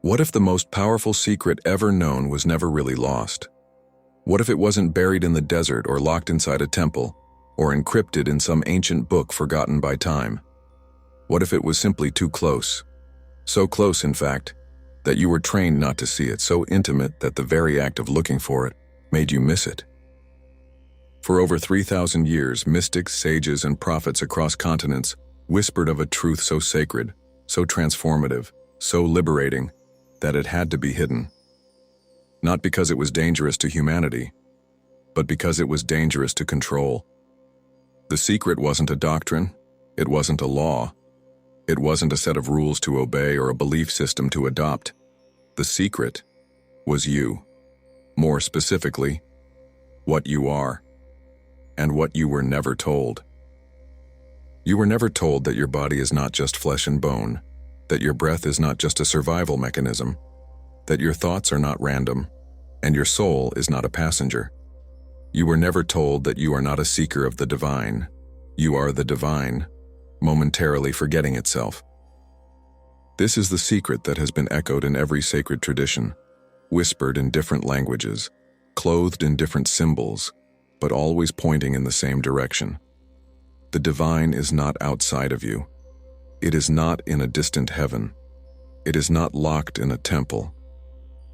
What if the most powerful secret ever known was never really lost? What if it wasn't buried in the desert or locked inside a temple, or encrypted in some ancient book forgotten by time? What if it was simply too close? So close, in fact, that you were trained not to see it, so intimate that the very act of looking for it made you miss it. For over 3,000 years, mystics, sages, and prophets across continents whispered of a truth so sacred, so transformative, so liberating, that it had to be hidden. Not because it was dangerous to humanity, but because it was dangerous to control. The secret wasn't a doctrine, it wasn't a law, it wasn't a set of rules to obey or a belief system to adopt. The secret was you. More specifically, what you are, and what you were never told. You were never told that your body is not just flesh and bone, that your breath is not just a survival mechanism, that your thoughts are not random, and your soul is not a passenger. You were never told that you are not a seeker of the divine. You are the divine, momentarily forgetting itself. This is the secret that has been echoed in every sacred tradition, whispered in different languages, clothed in different symbols, but always pointing in the same direction. The divine is not outside of you. It is not in a distant heaven. It is not locked in a temple.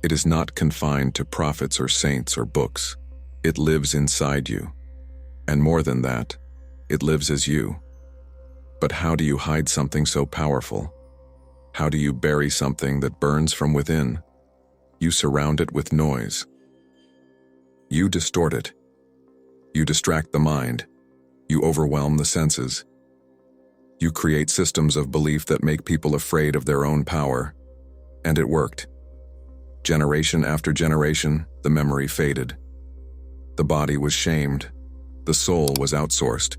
It is not confined to prophets or saints or books. It lives inside you. And more than that, it lives as you. But how do you hide something so powerful? How do you bury something that burns from within? You surround it with noise. You distort it. You distract the mind. You overwhelm the senses. You create systems of belief that make people afraid of their own power. And it worked. Generation after generation, the memory faded. The body was shamed. The soul was outsourced.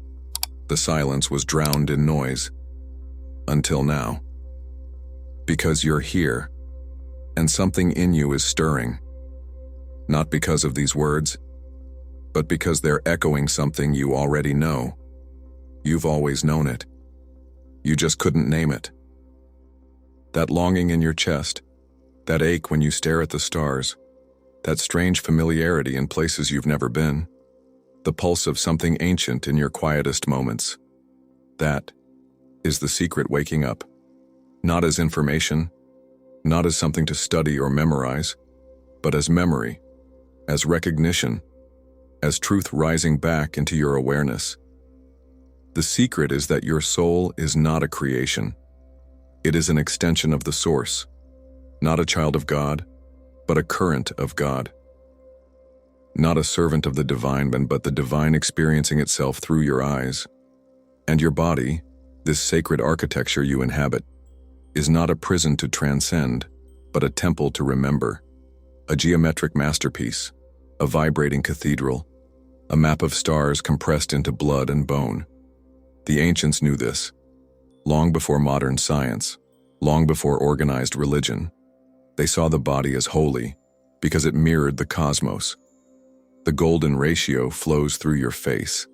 The silence was drowned in noise. Until now. Because you're here, and something in you is stirring. Not because of these words, but because they're echoing something you already know. You've always known it. You just couldn't name it. That longing in your chest, that ache when you stare at the stars, that strange familiarity in places you've never been, the pulse of something ancient in your quietest moments. That is the secret waking up. Not as information, not as something to study or memorize, but as memory, as recognition, as truth rising back into your awareness. The secret is that your soul is not a creation. It is an extension of the source, not a child of God, but a current of God. Not a servant of the divine, but the divine experiencing itself through your eyes. And your body, this sacred architecture you inhabit, is not a prison to transcend, but a temple to remember, a geometric masterpiece, a vibrating cathedral, a map of stars compressed into blood and bone. The ancients knew this, long before modern science, long before organized religion. They saw the body as holy because it mirrored the cosmos. The golden ratio flows through your face.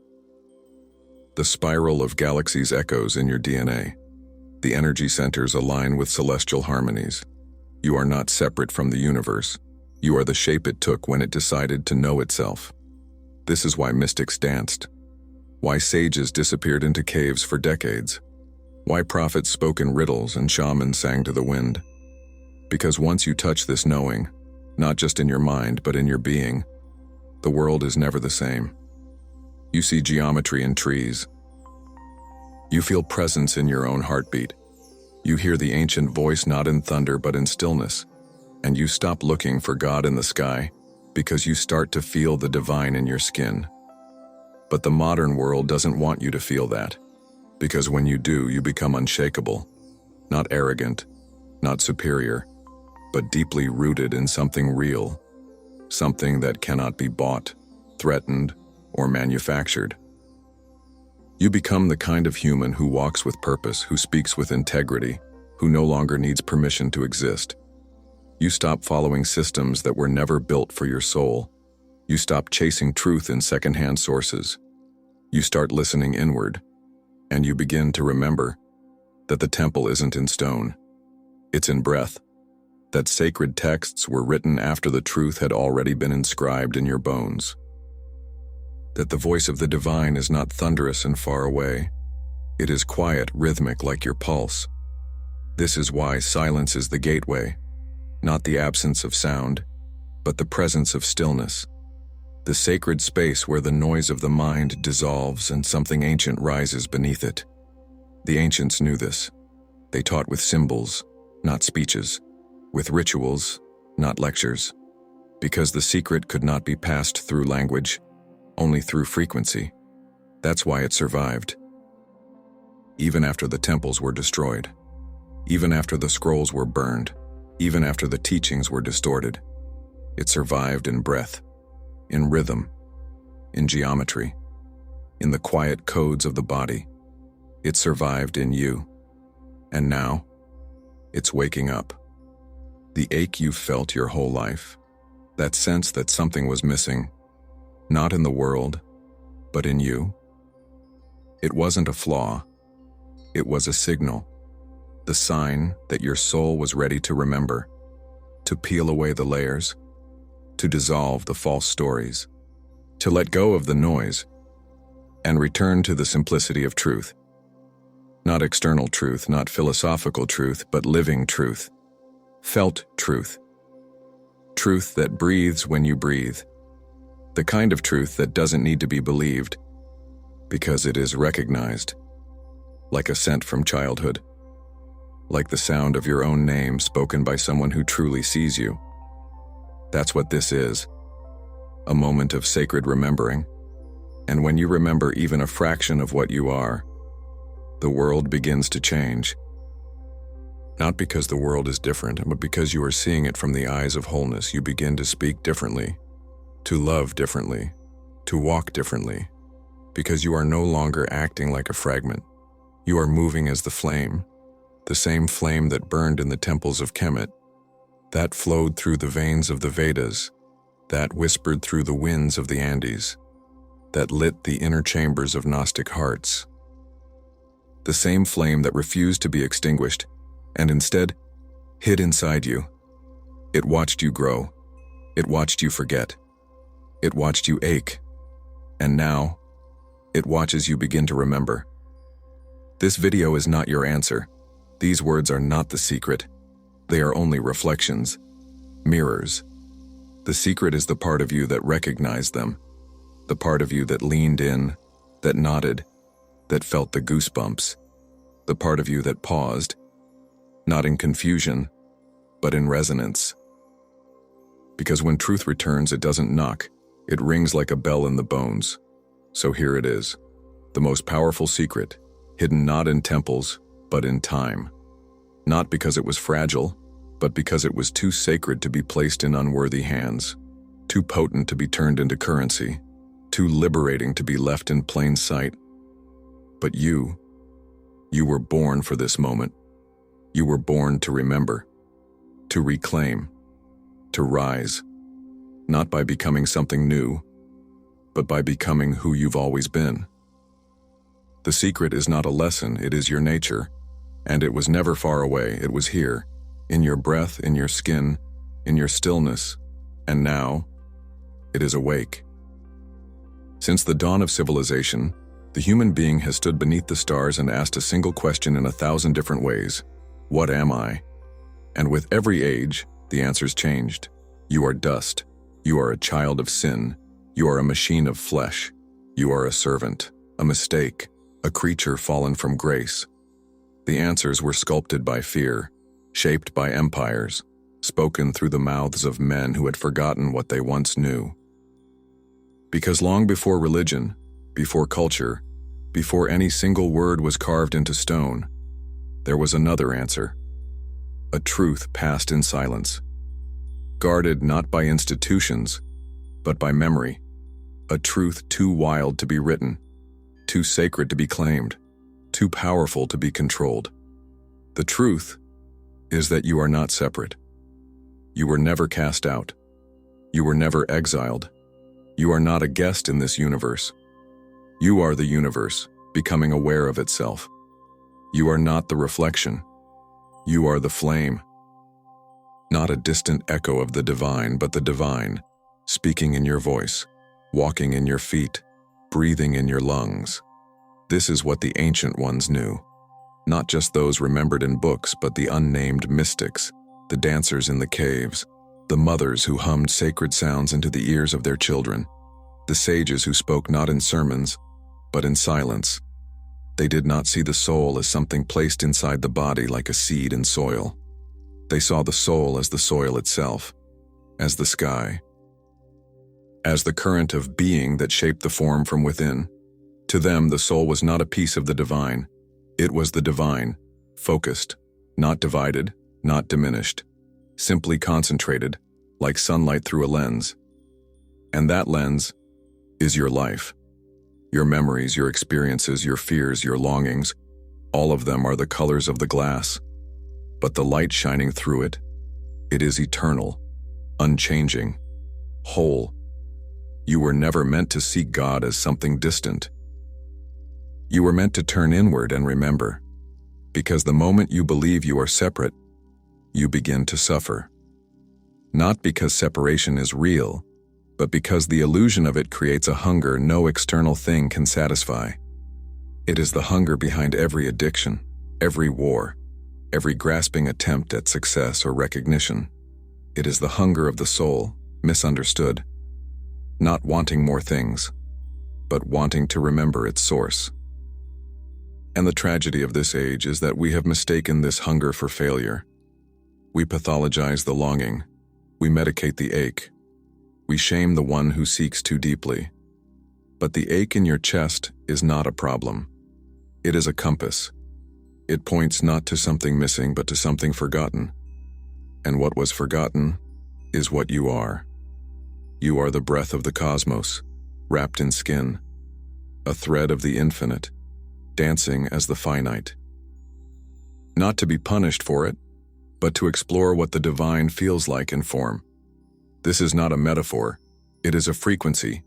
The spiral of galaxies echoes in your DNA. The energy centers align with celestial harmonies. You are not separate from the universe. You are the shape it took when it decided to know itself. This is why mystics danced. Why sages disappeared into caves for decades. Why prophets spoke in riddles and shamans sang to the wind. Because once you touch this knowing, not just in your mind but in your being, the world is never the same. You see geometry in trees. You feel presence in your own heartbeat. You hear the ancient voice not in thunder but in stillness. And you stop looking for God in the sky because you start to feel the divine in your skin. But the modern world doesn't want you to feel that, because when you do, you become unshakable, not arrogant, not superior, but deeply rooted in something real, something that cannot be bought, threatened, or manufactured. You become the kind of human who walks with purpose, who speaks with integrity, who no longer needs permission to exist. You stop following systems that were never built for your soul. You stop chasing truth in secondhand sources. You start listening inward, and you begin to remember that the temple isn't in stone. It's in breath, that sacred texts were written after the truth had already been inscribed in your bones, that the voice of the divine is not thunderous and far away. It is quiet, rhythmic like your pulse. This is why silence is the gateway, not the absence of sound, but the presence of stillness, the sacred space where the noise of the mind dissolves and something ancient rises beneath it. The ancients knew this. They taught with symbols, not speeches, with rituals, not lectures, because the secret could not be passed through language, only through frequency. That's why it survived. Even after the temples were destroyed, even after the scrolls were burned, even after the teachings were distorted, it survived in breath, in rhythm, in geometry, in the quiet codes of the body. It survived in you. And now, it's waking up. The ache you felt your whole life, that sense that something was missing, not in the world, but in you. It wasn't a flaw. It was a signal, the sign that your soul was ready to remember, to peel away the layers, to dissolve the false stories, to let go of the noise, and return to the simplicity of truth. Not external truth, not philosophical truth, but living truth, felt truth. Truth that breathes when you breathe. The kind of truth that doesn't need to be believed, because it is recognized, like a scent from childhood, like the sound of your own name spoken by someone who truly sees you. That's what this is, a moment of sacred remembering. And when you remember even a fraction of what you are, the world begins to change. Not because the world is different, but because you are seeing it from the eyes of wholeness. You begin to speak differently, to love differently, to walk differently, because you are no longer acting like a fragment. You are moving as the flame, the same flame that burned in the temples of Kemet, that flowed through the veins of the Vedas, that whispered through the winds of the Andes, that lit the inner chambers of Gnostic hearts. The same flame that refused to be extinguished and instead hid inside you. It watched you grow. It watched you forget. It watched you ache. And now, it watches you begin to remember. This video is not your answer. These words are not the secret. They are only reflections, mirrors. The secret is the part of you that recognized them, the part of you that leaned in, that nodded, that felt the goosebumps, the part of you that paused, not in confusion, but in resonance. Because when truth returns, it doesn't knock, it rings like a bell in the bones. So here it is, the most powerful secret, hidden not in temples, but in time. Not because it was fragile, but because it was too sacred to be placed in unworthy hands, too potent to be turned into currency, too liberating to be left in plain sight. But you were born for this moment. You were born to remember, to reclaim, to rise, not by becoming something new, but by becoming who you've always been. The secret is not a lesson, it is your nature, and it was never far away, it was here, in your breath, in your skin, in your stillness, and now, it is awake. Since the dawn of civilization, the human being has stood beneath the stars and asked a single question in 1,000 different ways. What am I? And with every age, the answers changed. You are dust. You are a child of sin. You are a machine of flesh. You are a servant, a mistake, a creature fallen from grace. The answers were sculpted by fear, shaped by empires, spoken through the mouths of men who had forgotten what they once knew. Because long before religion, before culture, before any single word was carved into stone, there was another answer, a truth passed in silence, guarded not by institutions, but by memory, a truth too wild to be written, too sacred to be claimed, too powerful to be controlled. The truth is that you are not separate. You were never cast out. You were never exiled. You are not a guest in this universe. You are the universe, becoming aware of itself. You are not the reflection. You are the flame. Not a distant echo of the divine, but the divine, speaking in your voice, walking in your feet, breathing in your lungs. This is what the ancient ones knew. Not just those remembered in books, but the unnamed mystics, the dancers in the caves, the mothers who hummed sacred sounds into the ears of their children, the sages who spoke not in sermons, but in silence. They did not see the soul as something placed inside the body like a seed in soil. They saw the soul as the soil itself, as the sky, as the current of being that shaped the form from within. To them, the soul was not a piece of the divine. It was the divine, focused, not divided, not diminished, simply concentrated, like sunlight through a lens. And that lens is your life. Your memories, your experiences, your fears, your longings, all of them are the colors of the glass. But the light shining through it, it is eternal, unchanging, whole. You were never meant to see God as something distant. You were meant to turn inward and remember, because the moment you believe you are separate, you begin to suffer. Not because separation is real, but because the illusion of it creates a hunger no external thing can satisfy. It is the hunger behind every addiction, every war, every grasping attempt at success or recognition. It is the hunger of the soul, misunderstood, not wanting more things, but wanting to remember its source. And the tragedy of this age is that we have mistaken this hunger for failure. We pathologize the longing, we medicate the ache, we shame the one who seeks too deeply. But the ache in your chest is not a problem. It is a compass. It points not to something missing, but to something forgotten. And what was forgotten is what you are. You are the breath of the cosmos, wrapped in skin, a thread of the infinite, dancing as the finite. Not to be punished for it, but to explore what the divine feels like in form. This is not a metaphor, it is a frequency,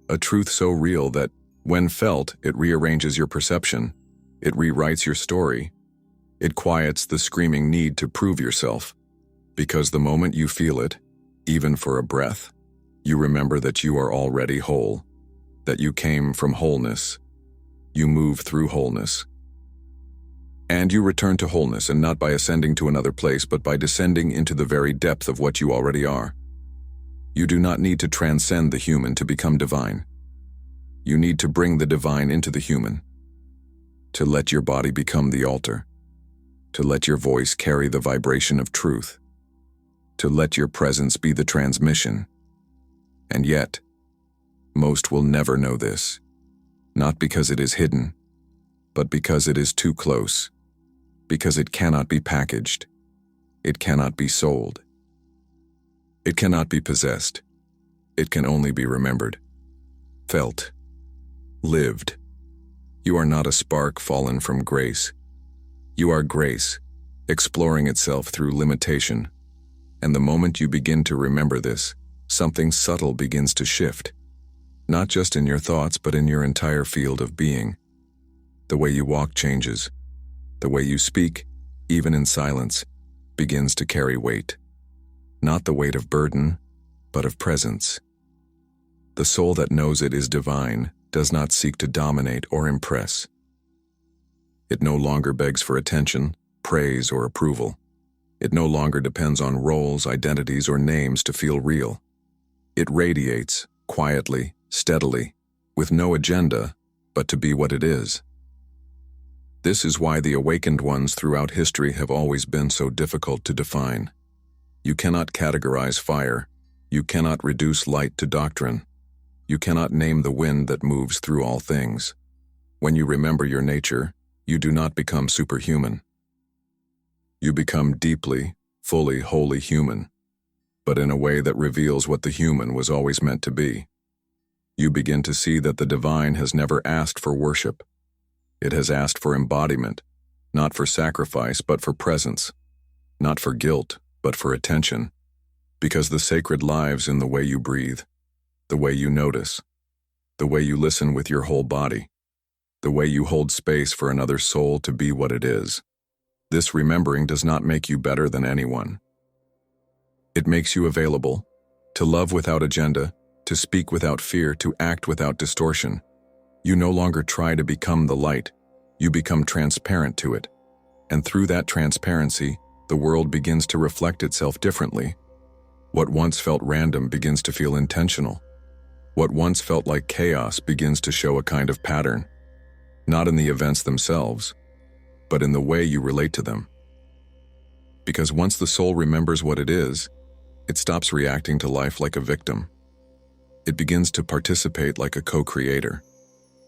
a truth so real that, when felt, it rearranges your perception, it rewrites your story, it quiets the screaming need to prove yourself, because the moment you feel it, even for a breath, you remember that you are already whole, that you came from wholeness, you move through wholeness. And you return to wholeness, and not by ascending to another place, but by descending into the very depth of what you already are. You do not need to transcend the human to become divine. You need to bring the divine into the human, to let your body become the altar, to let your voice carry the vibration of truth, to let your presence be the transmission. And yet, most will never know this, not because it is hidden, but because it is too close, because it cannot be packaged, it cannot be sold. It cannot be possessed. It can only be remembered, felt, lived. You are not a spark fallen from grace. You are grace, exploring itself through limitation. And the moment you begin to remember this, something subtle begins to shift, not just in your thoughts, but in your entire field of being. The way you walk changes. The way you speak, even in silence, begins to carry weight. Not the weight of burden, but of presence. The soul that knows it is divine does not seek to dominate or impress. It no longer begs for attention, praise, or approval. It no longer depends on roles, identities, or names to feel real. It radiates, quietly, steadily, with no agenda, but to be what it is. This is why the awakened ones throughout history have always been so difficult to define. You cannot categorize fire. You cannot reduce light to doctrine. You cannot name the wind that moves through all things. When you remember your nature, you do not become superhuman. You become deeply, fully, wholly human, but in a way that reveals what the human was always meant to be. You begin to see that the divine has never asked for worship. It has asked for embodiment, not for sacrifice, but for presence, not for guilt, but for attention, because the sacred lives in the way you breathe, the way you notice, the way you listen with your whole body, the way you hold space for another soul to be what it is. This remembering does not make you better than anyone. It makes you available, to love without agenda, to speak without fear, to act without distortion. You no longer try to become the light, you become transparent to it. And through that transparency, the world begins to reflect itself differently. What once felt random begins to feel intentional. What once felt like chaos begins to show a kind of pattern, not in the events themselves, but in the way you relate to them. Because once the soul remembers what it is, it stops reacting to life like a victim. It begins to participate like a co-creator.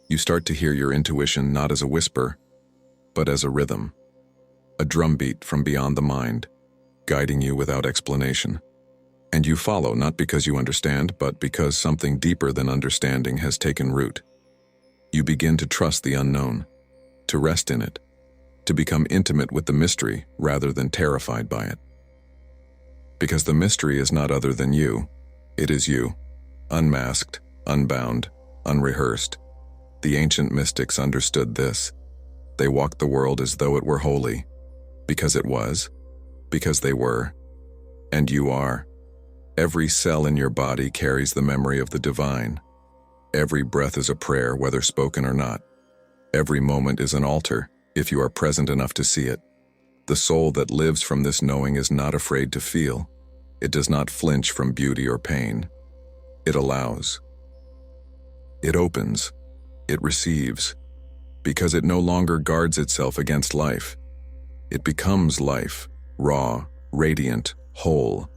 You start to hear your intuition not as a whisper, but as a rhythm, a drumbeat from beyond the mind, guiding you without explanation. And you follow not because you understand, but because something deeper than understanding has taken root. You begin to trust the unknown, to rest in it, to become intimate with the mystery rather than terrified by it. Because the mystery is not other than you, it is you, unmasked, unbound, unrehearsed. The ancient mystics understood this. They walked the world as though it were holy, because it was, because they were, and you are. Every cell in your body carries the memory of the divine. Every breath is a prayer, whether spoken or not. Every moment is an altar, if you are present enough to see it. The soul that lives from this knowing is not afraid to feel. It does not flinch from beauty or pain. It allows. It opens. It receives. Because it no longer guards itself against life. It becomes life, raw, radiant, whole.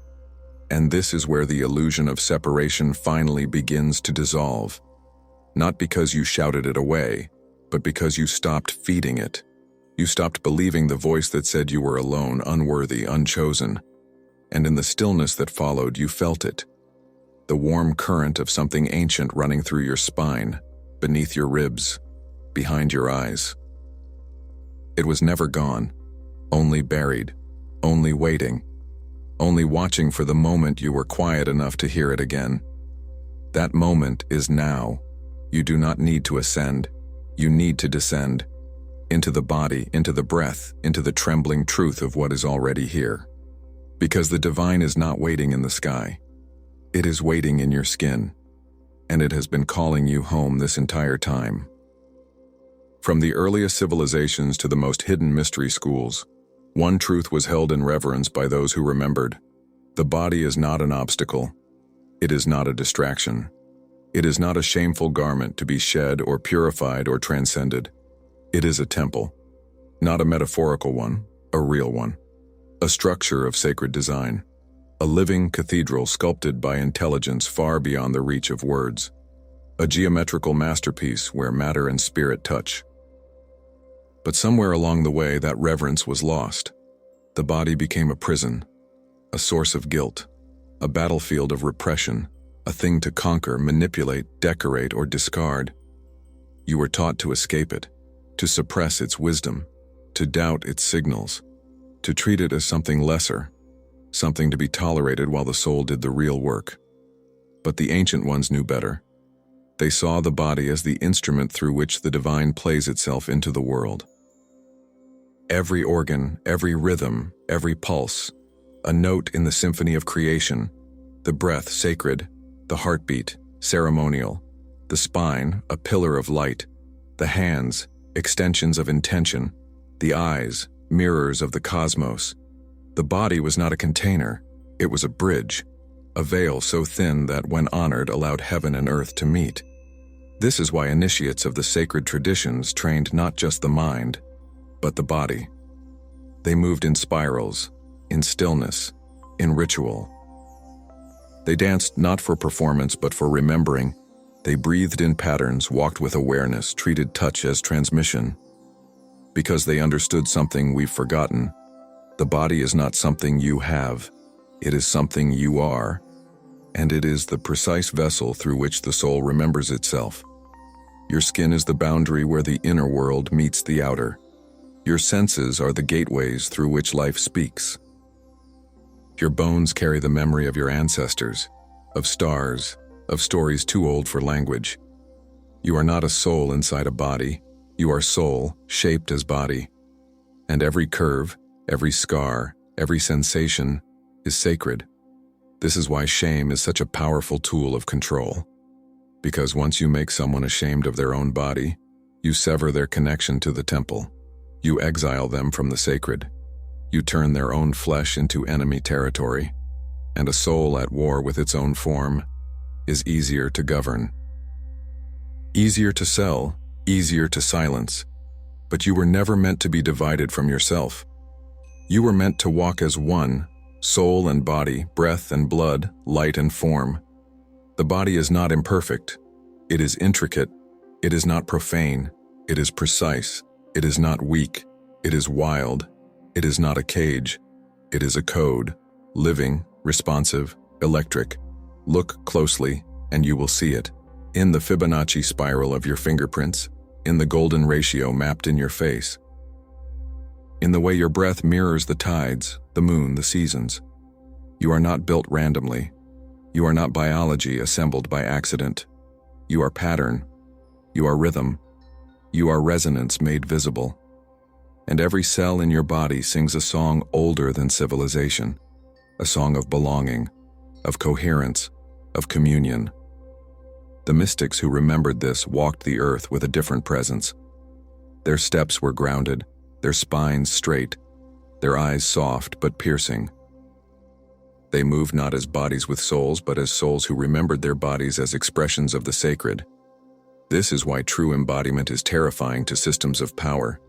And this is where the illusion of separation finally begins to dissolve. Not because you shouted it away, but because you stopped feeding it. You stopped believing the voice that said you were alone, unworthy, unchosen. And in the stillness that followed, you felt it. The warm current of something ancient running through your spine, beneath your ribs, behind your eyes. It was never gone, only buried, only waiting, only watching for the moment you were quiet enough to hear it again. That moment is now. You do not need to ascend. You need to descend. Into the body, into the breath, into the trembling truth of what is already here. Because the divine is not waiting in the sky. It is waiting in your skin. And it has been calling you home this entire time. From the earliest civilizations to the most hidden mystery schools, one truth was held in reverence by those who remembered. The body is not an obstacle. It is not a distraction. It is not a shameful garment to be shed or purified or transcended. It is a temple. Not a metaphorical one, a real one. A structure of sacred design. A living cathedral sculpted by intelligence far beyond the reach of words. A geometrical masterpiece where matter and spirit touch. But somewhere along the way, that reverence was lost. The body became a prison, a source of guilt, a battlefield of repression, a thing to conquer, manipulate, decorate, or discard. You were taught to escape it, to suppress its wisdom, to doubt its signals, to treat it as something lesser, something to be tolerated while the soul did the real work. But the ancient ones knew better. They saw the body as the instrument through which the divine plays itself into the world. Every organ, every rhythm, every pulse, a note in the symphony of creation, the breath sacred, the heartbeat ceremonial, the spine a pillar of light, the hands extensions of intention, the eyes mirrors of the cosmos. The body was not a container, it was a bridge, a veil so thin that when honored allowed heaven and earth to meet. This is why initiates of the sacred traditions trained not just the mind, but the body. They moved in spirals, in stillness, in ritual. They danced not for performance but for remembering. They breathed in patterns, walked with awareness, treated touch as transmission. Because they understood something we've forgotten. The body is not something you have, it is something you are, and it is the precise vessel through which the soul remembers itself. Your skin is the boundary where the inner world meets the outer. Your senses are the gateways through which life speaks. Your bones carry the memory of your ancestors, of stars, of stories too old for language. You are not a soul inside a body, you are soul shaped as body. And every curve, every scar, every sensation is sacred. This is why shame is such a powerful tool of control. Because once you make someone ashamed of their own body, you sever their connection to the temple. You exile them from the sacred. You turn their own flesh into enemy territory. And a soul at war with its own form is easier to govern. Easier to sell, easier to silence. But you were never meant to be divided from yourself. You were meant to walk as one, soul and body, breath and blood, light and form. The body is not imperfect. It is intricate. It is not profane. It is precise. It is not weak. It is wild. It is not a cage. It is a code, living, responsive, electric. Look closely, and you will see it. In the Fibonacci spiral of your fingerprints, in the golden ratio mapped in your face, in the way your breath mirrors the tides, the moon, the seasons. You are not built randomly. You are not biology assembled by accident. You are pattern. You are rhythm. You are resonance made visible. And every cell in your body sings a song older than civilization, a song of belonging, of coherence, of communion. The mystics who remembered this walked the earth with a different presence. Their steps were grounded, their spines straight, their eyes soft but piercing. They moved not as bodies with souls, but as souls who remembered their bodies as expressions of the sacred. This is why true embodiment is terrifying to systems of power,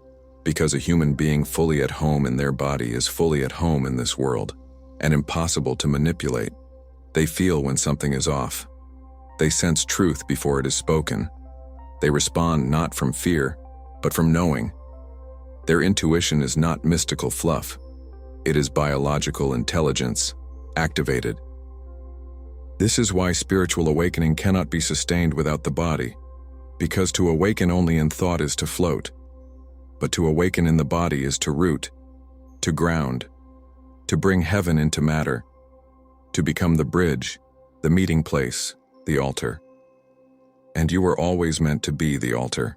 because a human being fully at home in their body is fully at home in this world, and impossible to manipulate. They feel when something is off. They sense truth before it is spoken. They respond not from fear, but from knowing. Their intuition is not mystical fluff. It is biological intelligence, activated. This is why spiritual awakening cannot be sustained without the body, because to awaken only in thought is to float, but to awaken in the body is to root, to ground, to bring heaven into matter, to become the bridge, the meeting place, the altar. And you were always meant to be the altar.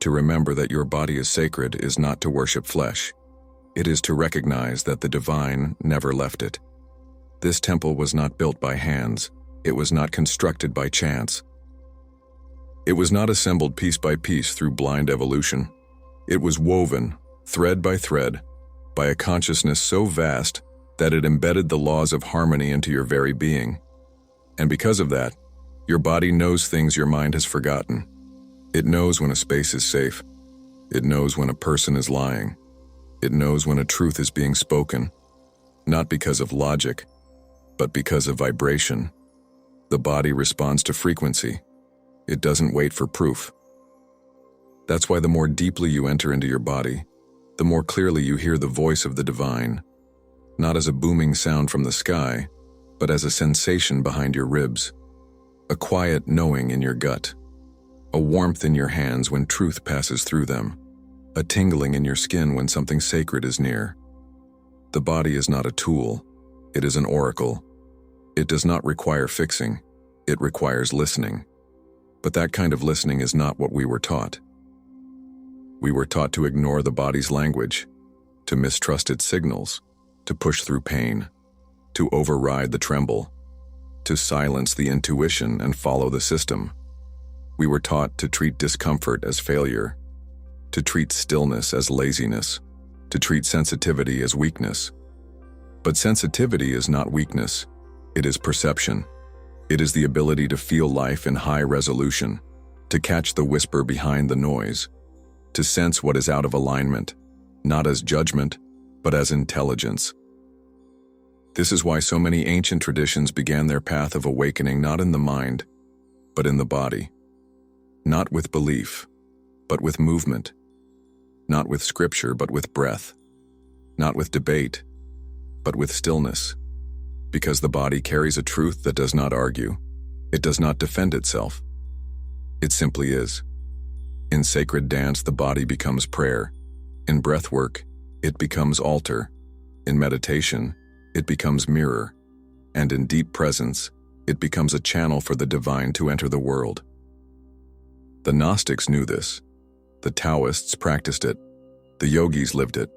To remember that your body is sacred is not to worship flesh. It is to recognize that the divine never left it. This temple was not built by hands. It was not constructed by chance. It was not assembled piece by piece through blind evolution. It was woven, thread by thread, by a consciousness so vast that it embedded the laws of harmony into your very being. And because of that, your body knows things your mind has forgotten. It knows when a space is safe. It knows when a person is lying. It knows when a truth is being spoken, not because of logic, but because of vibration. The body responds to frequency. It doesn't wait for proof. That's why the more deeply you enter into your body, the more clearly you hear the voice of the divine, not as a booming sound from the sky, but as a sensation behind your ribs, a quiet knowing in your gut, a warmth in your hands when truth passes through them, a tingling in your skin when something sacred is near. The body is not a tool, it is an oracle. It does not require fixing, it requires listening. But that kind of listening is not what we were taught. We were taught to ignore the body's language, to mistrust its signals, to push through pain, to override the tremble, to silence the intuition and follow the system. We were taught to treat discomfort as failure, to treat stillness as laziness, to treat sensitivity as weakness. But sensitivity is not weakness, it is perception. It is the ability to feel life in high resolution, to catch the whisper behind the noise, to sense what is out of alignment, not as judgment, but as intelligence. This is why so many ancient traditions began their path of awakening not in the mind, but in the body. Not with belief, but with movement. Not with scripture, but with breath. Not with debate, but with stillness. Because the body carries a truth that does not argue. It does not defend itself. It simply is. In sacred dance, the body becomes prayer. In breathwork, it becomes altar. In meditation, it becomes mirror. And in deep presence, it becomes a channel for the divine to enter the world. The Gnostics knew this. The Taoists practiced it. The yogis lived it.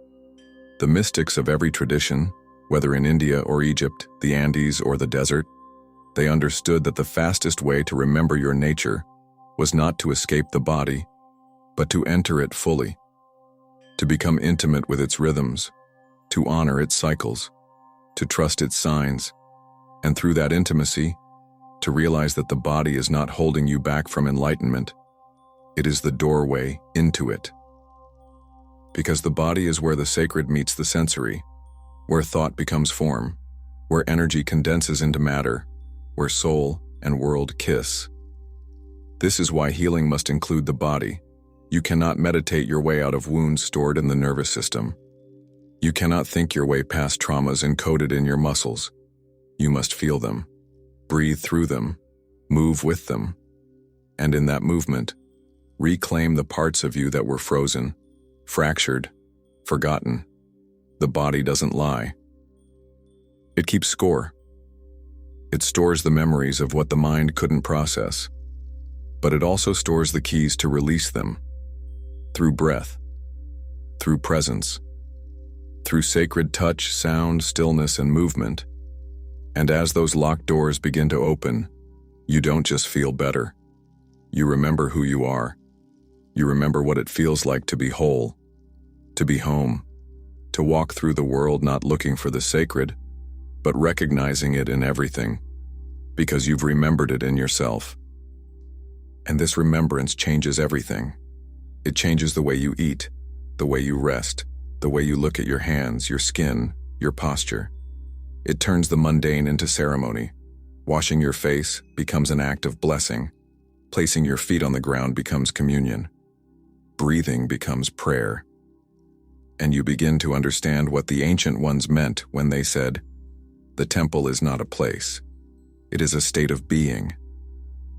The mystics of every tradition, Whether in India or Egypt, the Andes or the desert, they understood that the fastest way to remember your nature was not to escape the body, but to enter it fully, to become intimate with its rhythms, to honor its cycles, to trust its signs, and through that intimacy, to realize that the body is not holding you back from enlightenment. It is the doorway into it. Because the body is where the sacred meets the sensory, where thought becomes form, where energy condenses into matter, where soul and world kiss. This is why healing must include the body. You cannot meditate your way out of wounds stored in the nervous system. You cannot think your way past traumas encoded in your muscles. You must feel them, breathe through them, move with them, and in that movement, reclaim the parts of you that were frozen, fractured, forgotten. The body doesn't lie. It keeps score. It stores the memories of what the mind couldn't process, but it also stores the keys to release them through breath, through presence, through sacred touch, sound, stillness, and movement. And as those locked doors begin to open, you don't just feel better. You remember who you are. You remember what it feels like to be whole, to be home, to walk through the world not looking for the sacred, but recognizing it in everything, because you've remembered it in yourself. And this remembrance changes everything. It changes the way you eat, the way you rest, the way you look at your hands, your skin, your posture. It turns the mundane into ceremony. Washing your face becomes an act of blessing. Placing your feet on the ground becomes communion. Breathing becomes prayer. And you begin to understand what the ancient ones meant when they said, "The temple is not a place. It is a state of being,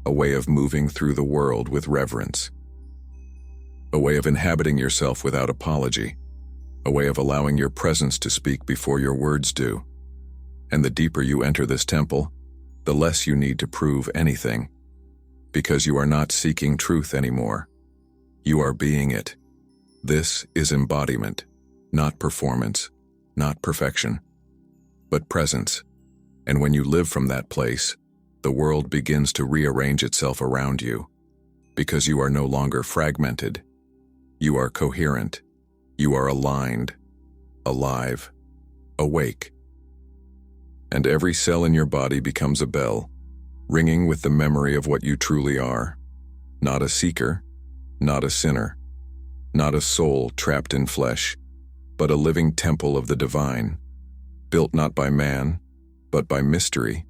a way of moving through the world with reverence, a way of inhabiting yourself without apology, a way of allowing your presence to speak before your words do. And the deeper you enter this temple, the less you need to prove anything, because you are not seeking truth anymore. You are being it. This is embodiment, not performance, not perfection, but presence. And when you live from that place, the world begins to rearrange itself around you, because you are no longer fragmented. You are coherent. You are aligned, alive, awake. And every cell in your body becomes a bell, ringing with the memory of what you truly are. Not a seeker, not a sinner, not a soul trapped in flesh, but a living temple of the divine, built not by man, but by mystery,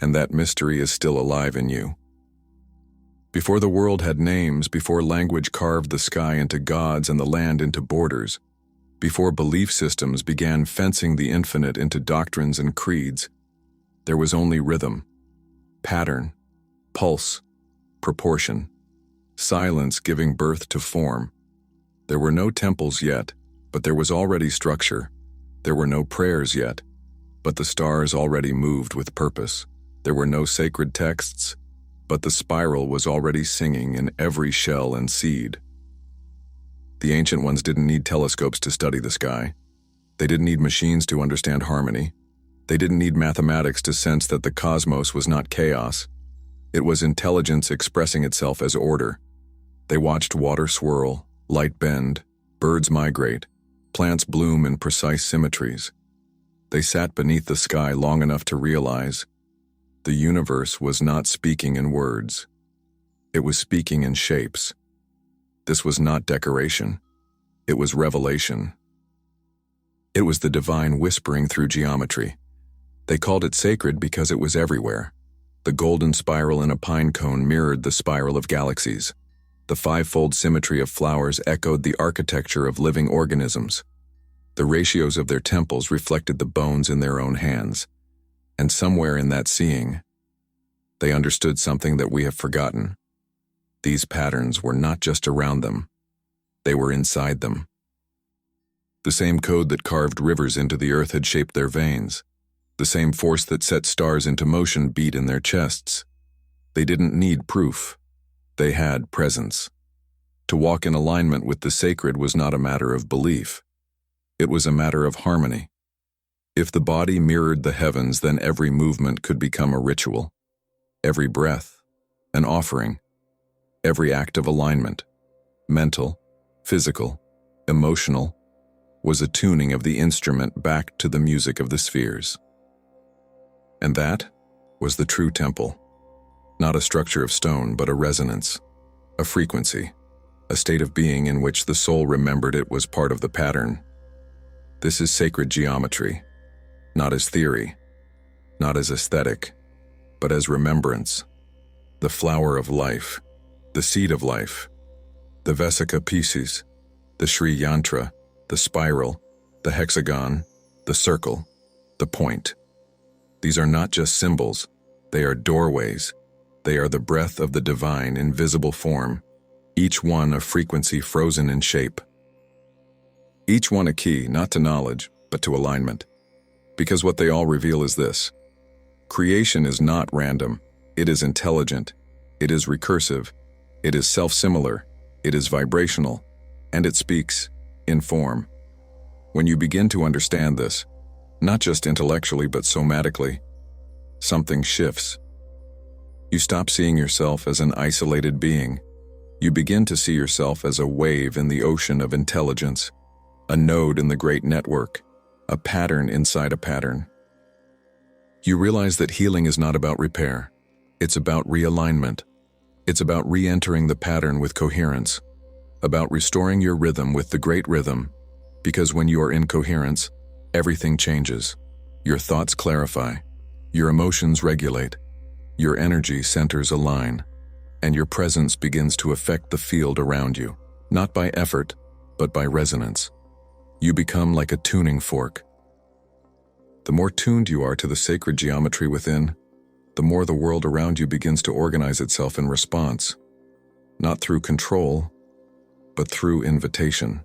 and that mystery is still alive in you. Before the world had names, before language carved the sky into gods and the land into borders, before belief systems began fencing the infinite into doctrines and creeds, there was only rhythm, pattern, pulse, proportion, silence giving birth to form. There were no temples yet, but there was already structure. There were no prayers yet, but the stars already moved with purpose. There were no sacred texts, but the spiral was already singing in every shell and seed. The ancient ones didn't need telescopes to study the sky. They didn't need machines to understand harmony. They didn't need mathematics to sense that the cosmos was not chaos. It was intelligence expressing itself as order. They watched water swirl, light bend, birds migrate, plants bloom in precise symmetries. They sat beneath the sky long enough to realize the universe was not speaking in words. It was speaking in shapes. This was not decoration. It was revelation. It was the divine whispering through geometry. They called it sacred because it was everywhere. The golden spiral in a pine cone mirrored the spiral of galaxies. The five-fold symmetry of flowers echoed the architecture of living organisms. The ratios of their temples reflected the bones in their own hands. And somewhere in that seeing, they understood something that we have forgotten. These patterns were not just around them. They were inside them. The same code that carved rivers into the earth had shaped their veins. The same force that set stars into motion beat in their chests. They didn't need proof. They had presence. To walk in alignment with the sacred was not a matter of belief. It was a matter of harmony. If the body mirrored the heavens, then every movement could become a ritual. Every breath, an offering. Every act of alignment, mental, physical, emotional, was a tuning of the instrument back to the music of the spheres. And that was the true temple. Not a structure of stone, but a resonance, a frequency, a state of being in which the soul remembered it was part of the pattern. This is sacred geometry, not as theory, not as aesthetic, but as remembrance, the flower of life, the seed of life, the Vesika Pisces, the Sri Yantra, the spiral, the hexagon, the circle, the point. These are not just symbols, they are doorways. They are the breath of the divine in visible form, each one a frequency frozen in shape. Each one a key, not to knowledge, but to alignment. Because what they all reveal is this: creation is not random, it is intelligent, it is recursive, it is self-similar, it is vibrational, and it speaks in form. When you begin to understand this, not just intellectually but somatically, something shifts. You stop seeing yourself as an isolated being. You begin to see yourself as a wave in the ocean of intelligence, a node in the great network, a pattern inside a pattern. You realize that healing is not about repair. It's about realignment. It's about re-entering the pattern with coherence, about restoring your rhythm with the great rhythm, because when you are in coherence, everything changes. Your thoughts clarify, your emotions regulate, your energy centers align, and your presence begins to affect the field around you, not by effort, but by resonance. You become like a tuning fork. The more tuned you are to the sacred geometry within, the more the world around you begins to organize itself in response, not through control, but through invitation.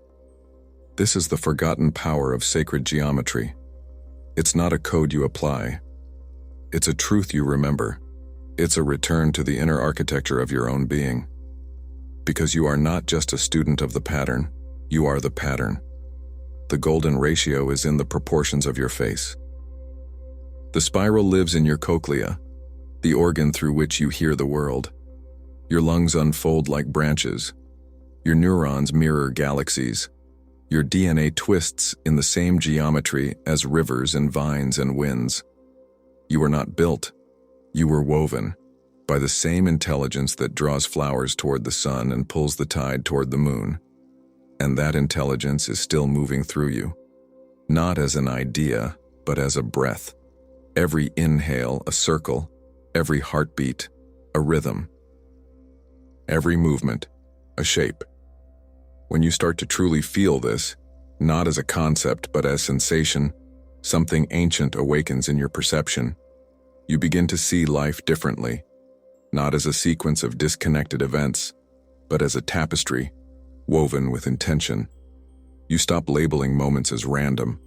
This is the forgotten power of sacred geometry. It's not a code you apply. It's a truth you remember. It's a return to the inner architecture of your own being. Because you are not just a student of the pattern, you are the pattern. The golden ratio is in the proportions of your face. The spiral lives in your cochlea, the organ through which you hear the world. Your lungs unfold like branches. Your neurons mirror galaxies. Your DNA twists in the same geometry as rivers and vines and winds. You were not built. You were woven by the same intelligence that draws flowers toward the sun and pulls the tide toward the moon. And that intelligence is still moving through you, not as an idea, but as a breath. Every inhale, a circle. Every heartbeat, a rhythm. Every movement, a shape. When you start to truly feel this, not as a concept but as sensation, something ancient awakens in your perception. You begin to see life differently, not as a sequence of disconnected events, but as a tapestry, woven with intention. You stop labeling moments as random.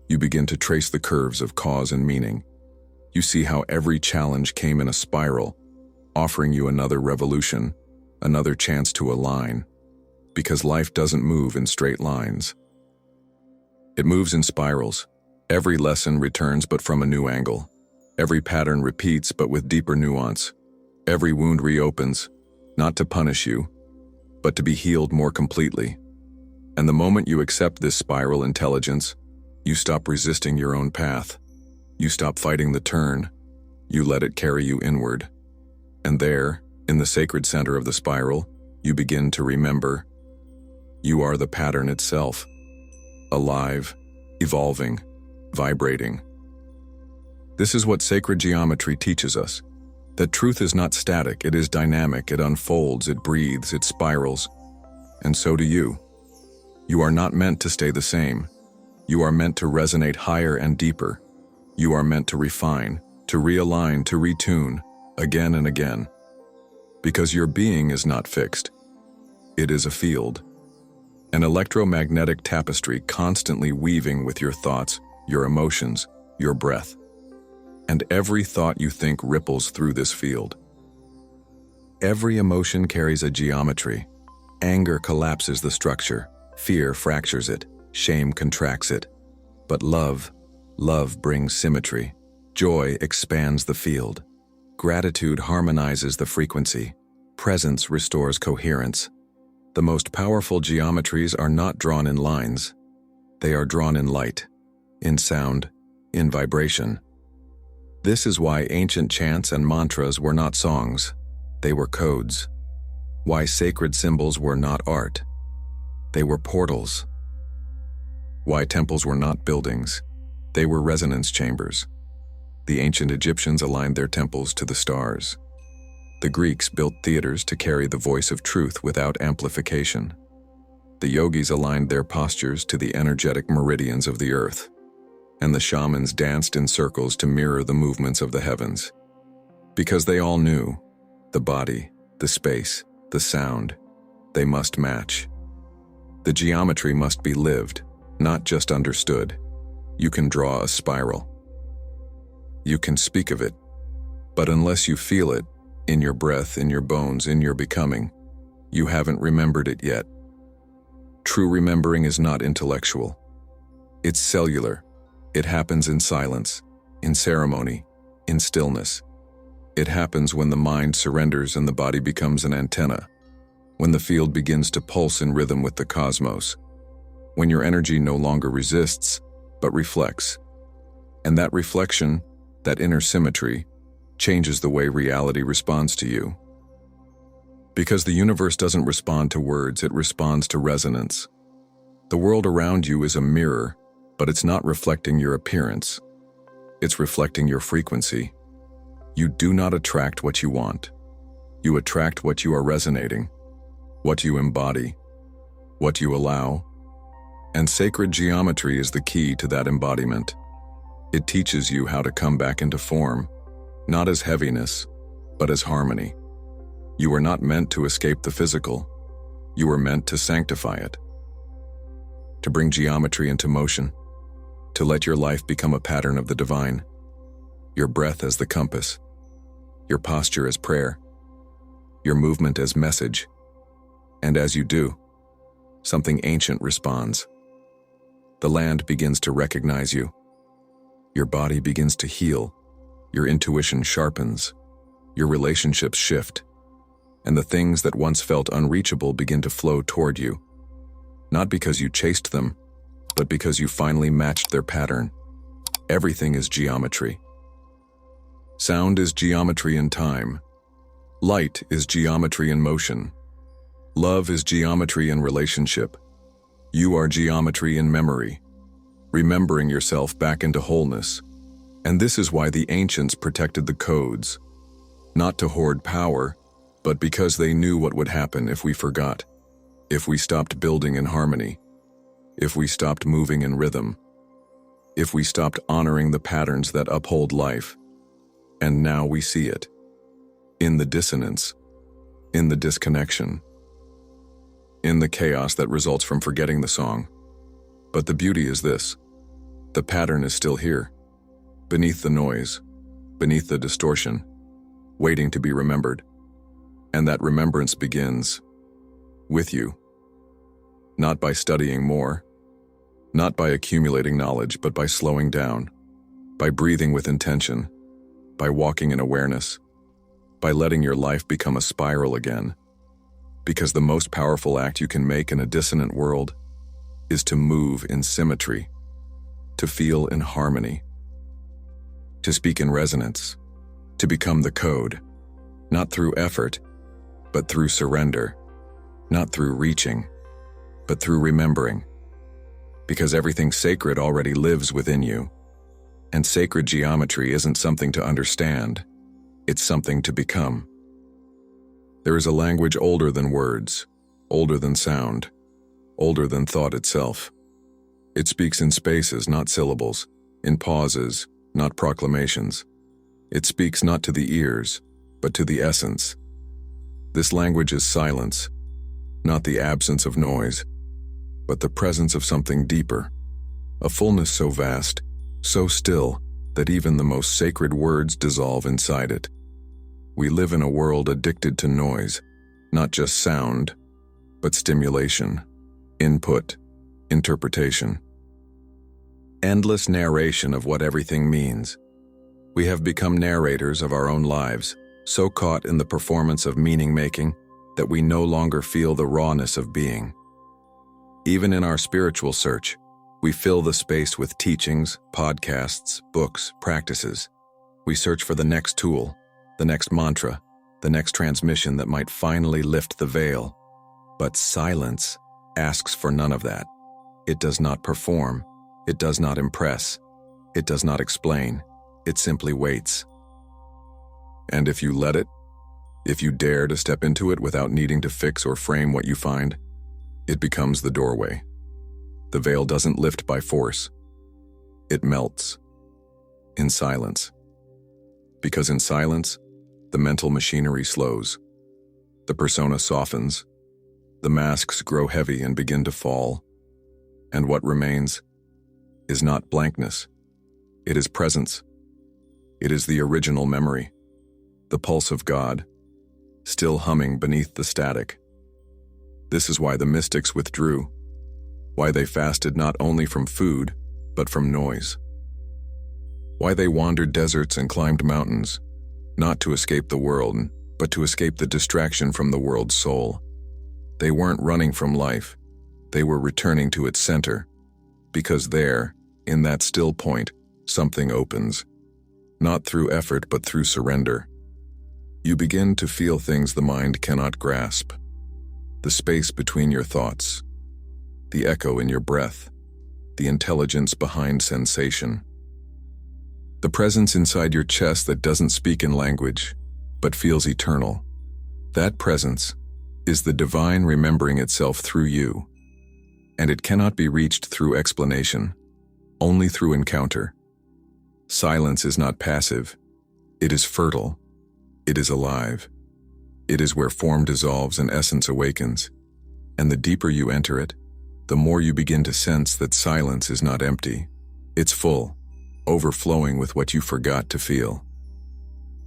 You begin to trace the curves of cause and meaning. You see how every challenge came in a spiral, offering you another revolution, another chance to align, because life doesn't move in straight lines. It moves in spirals. Every lesson returns but from a new angle. Every pattern repeats but with deeper nuance. Every wound reopens, not to punish you, but to be healed more completely. And the moment you accept this spiral intelligence, you stop resisting your own path. You stop fighting the turn. You let it carry you inward. And there, in the sacred center of the spiral, you begin to remember. You are the pattern itself, alive, evolving, vibrating. This is what sacred geometry teaches us, that truth is not static, it is dynamic, it unfolds, it breathes, it spirals. And so do you. You are not meant to stay the same. You are meant to resonate higher and deeper. You are meant to refine, to realign, to retune, again and again. Because your being is not fixed. It is a field. An electromagnetic tapestry constantly weaving with your thoughts, your emotions, your breath. And every thought you think ripples through this field. Every emotion carries a geometry. Anger collapses the structure, fear fractures it, shame contracts it. But love Love brings symmetry. Joy expands the field. Gratitude harmonizes the frequency. Presence restores coherence. The most powerful geometries are not drawn in lines. They are drawn in light, in sound, in vibration. This is why ancient chants and mantras were not songs. They were codes. Why sacred symbols were not art. They were portals. Why temples were not buildings. They were resonance chambers. The ancient Egyptians aligned their temples to the stars. The Greeks built theaters to carry the voice of truth without amplification. The yogis aligned their postures to the energetic meridians of the earth. And the shamans danced in circles to mirror the movements of the heavens. Because they all knew, the body, the space, the sound, they must match. The geometry must be lived, not just understood. You can draw a spiral. You can speak of it, but unless you feel it, in your breath, in your bones, in your becoming, you haven't remembered it yet. True remembering is not intellectual. It's cellular. It happens in silence, in ceremony, in stillness. It happens when the mind surrenders and the body becomes an antenna, when the field begins to pulse in rhythm with the cosmos, when your energy no longer resists, but reflects. And that reflection, that inner symmetry, changes the way reality responds to you. Because the universe doesn't respond to words, it responds to resonance. The world around you is a mirror, but it's not reflecting your appearance. It's reflecting your frequency. You do not attract what you want. You attract what you are resonating, what you embody, what you allow. And sacred geometry is the key to that embodiment. It teaches you how to come back into form, not as heaviness, but as harmony. You are not meant to escape the physical. You are meant to sanctify it, to bring geometry into motion, to let your life become a pattern of the divine, your breath as the compass, your posture as prayer, your movement as message. And as you do, something ancient responds. The land begins to recognize you. Your body begins to heal. Your intuition sharpens. Your relationships shift. And the things that once felt unreachable begin to flow toward you. Not because you chased them, but because you finally matched their pattern. Everything is geometry. Sound is geometry in time. Light is geometry in motion. Love is geometry in relationship. You are geometry in memory, remembering yourself back into wholeness. And this is why the ancients protected the codes, not to hoard power, but because they knew what would happen if we forgot, if we stopped building in harmony, if we stopped moving in rhythm, if we stopped honoring the patterns that uphold life. And now we see it. In the dissonance, in the disconnection, in the chaos that results from forgetting the song. But the beauty is this: the pattern is still here, beneath the noise, beneath the distortion, waiting to be remembered. And that remembrance begins with you. Not by studying more, not by accumulating knowledge, but by slowing down, by breathing with intention, by walking in awareness, by letting your life become a spiral again. Because the most powerful act you can make in a dissonant world is to move in symmetry, to feel in harmony, to speak in resonance, to become the code, not through effort, but through surrender, not through reaching, but through remembering. Because everything sacred already lives within you. And sacred geometry isn't something to understand, it's something to become. There is a language older than words, older than sound, older than thought itself. It speaks in spaces, not syllables, in pauses, not proclamations. It speaks not to the ears, but to the essence. This language is silence, not the absence of noise, but the presence of something deeper, a fullness so vast, so still, that even the most sacred words dissolve inside it. We live in a world addicted to noise, not just sound, but stimulation, input, interpretation. endless narration of what everything means. We have become narrators of our own lives, so caught in the performance of meaning-making that we no longer feel the rawness of being. Even in our spiritual search, we fill the space with teachings, podcasts, books, practices. We search for the next tool, the next mantra, the next transmission that might finally lift the veil. But silence asks for none of that. It does not perform. It does not impress. It does not explain. It simply waits. And if you let it, if you dare to step into it without needing to fix or frame what you find, it becomes the doorway. The veil doesn't lift by force. It melts. In silence. Because in silence, the mental machinery slows. The persona softens. The masks grow heavy and begin to fall. And what remains is not blankness. It is presence. It is the original memory, the pulse of God, still humming beneath the static. This is why the mystics withdrew, why they fasted not only from food, but from noise. Why they wandered deserts and climbed mountains, not to escape the world, but to escape the distraction from the world's soul. They weren't running from life, they were returning to its center, because there, in that still point, something opens. Not through effort, but through surrender. You begin to feel things the mind cannot grasp. The space between your thoughts, the echo in your breath, the intelligence behind sensation. The presence inside your chest that doesn't speak in language, but feels eternal. That presence is the divine remembering itself through you. And it cannot be reached through explanation, only through encounter. Silence is not passive. It is fertile. It is alive. It is where form dissolves and essence awakens. And the deeper you enter it, the more you begin to sense that silence is not empty. It's full, overflowing with what you forgot to feel.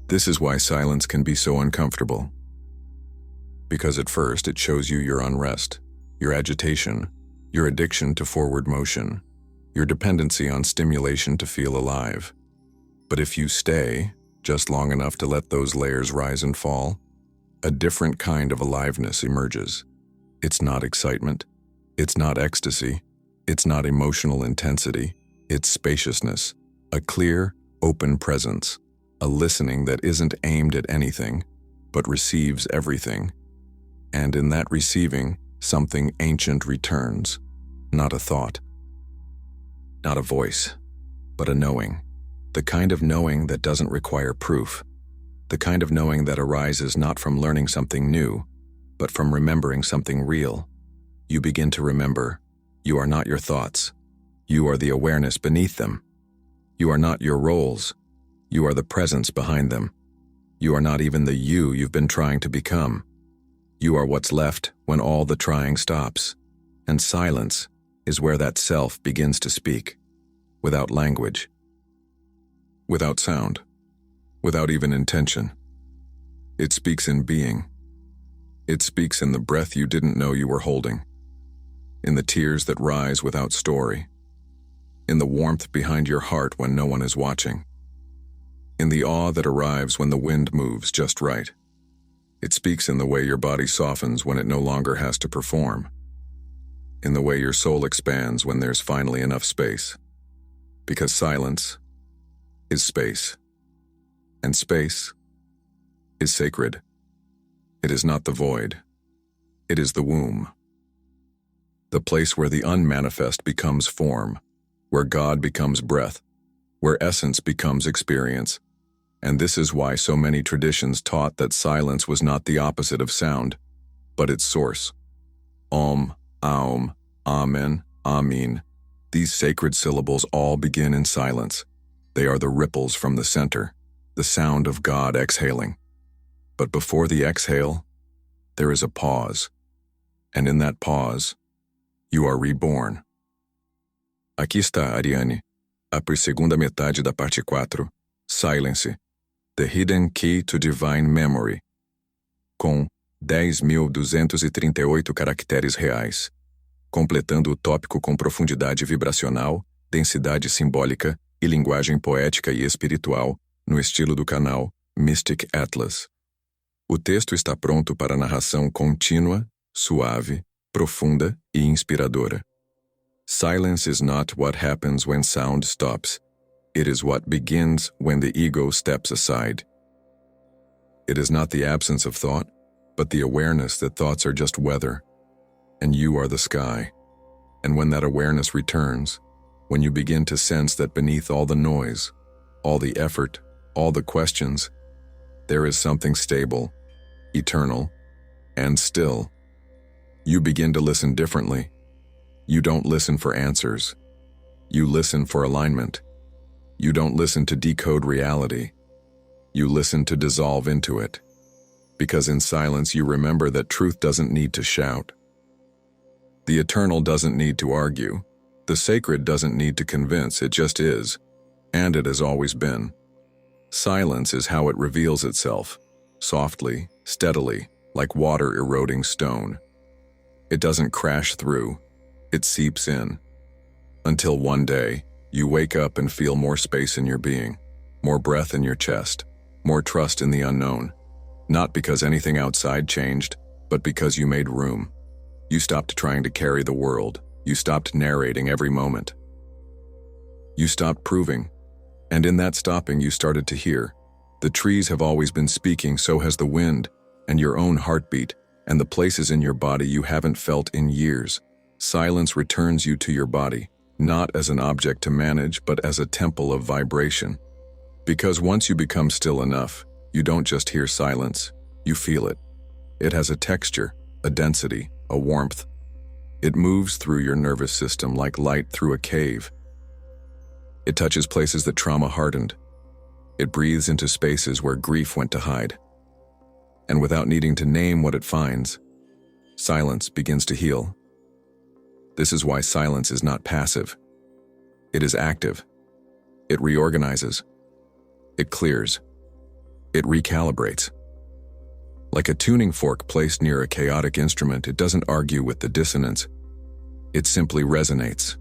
This is why silence can be so uncomfortable. Because at first it shows you your unrest, your agitation, your addiction to forward motion, your dependency on stimulation to feel alive. But if you stay just long enough to let those layers rise and fall, a different kind of aliveness emerges. It's not excitement. It's not ecstasy. It's not emotional intensity. It's spaciousness, a clear, open presence, a listening that isn't aimed at anything, but receives everything. And in that receiving, something ancient returns, not a thought. Not a voice, but a knowing. The kind of knowing that doesn't require proof. The kind of knowing that arises not from learning something new, but from remembering something real. You begin to remember. You are not your thoughts. You are the awareness beneath them. You are not your roles. You are the presence behind them. You are not even the you've been trying to become. You are what's left when all the trying stops. And silence is where that self begins to speak, without language, without sound, without even intention. It speaks in being. It speaks in the breath you didn't know you were holding, in the tears that rise without story, in the warmth behind your heart when no one is watching, in the awe that arrives when the wind moves just right. It speaks in the way your body softens when it no longer has to perform, in the way your soul expands when there's finally enough space. Because silence is space, and space is sacred. It is not the void. It is the womb. The place where the unmanifest becomes form, where God becomes breath, where essence becomes experience. And this is why so many traditions taught that silence was not the opposite of sound, but its source. Om, Aum, Amen, Amin. These sacred syllables all begin in silence. They are the ripples from the center, the sound of God exhaling. But before the exhale, there is a pause. And in that pause, you are reborn. Aqui está, Ariane, a segunda metade da parte 4, Silence, The Hidden Key to Divine Memory, com 10.238 caracteres reais, completando o tópico com profundidade vibracional densidade simbólica e linguagem poética e espiritual, no estilo do canal Mystic Atlas. O texto está pronto para narração contínua, suave, profunda e inspiradora. Silence is not what happens when sound stops. It is what begins when the ego steps aside. It is not the absence of thought, but the awareness that thoughts are just weather, and you are the sky. And when that awareness returns, when you begin to sense that beneath all the noise, all the effort, all the questions, there is something stable, eternal, and still, you begin to listen differently. You don't listen for answers. You listen for alignment. You don't listen to decode reality. You listen to dissolve into it. Because in silence you remember that truth doesn't need to shout. The eternal doesn't need to argue. The sacred doesn't need to convince, it just is. And it has always been. Silence is how it reveals itself, softly, steadily, like water eroding stone. It doesn't crash through, it seeps in. Until one day, you wake up and feel more space in your being, more breath in your chest, more trust in the unknown. Not because anything outside changed, but because you made room. You stopped trying to carry the world. You stopped narrating every moment. You stopped proving. And in that stopping, you started to hear. The trees have always been speaking, so has the wind, and your own heartbeat, and the places in your body you haven't felt in years. Silence returns you to your body, not as an object to manage, but as a temple of vibration. Because once you become still enough, you don't just hear silence, you feel it. It has a texture, a density, a warmth. It moves through your nervous system like light through a cave. It touches places that trauma hardened. It breathes into spaces where grief went to hide. And without needing to name what it finds, silence begins to heal. This is why silence is not passive. It is active. It reorganizes. It clears. It recalibrates. Like a tuning fork placed near a chaotic instrument, it doesn't argue with the dissonance. It simply resonates,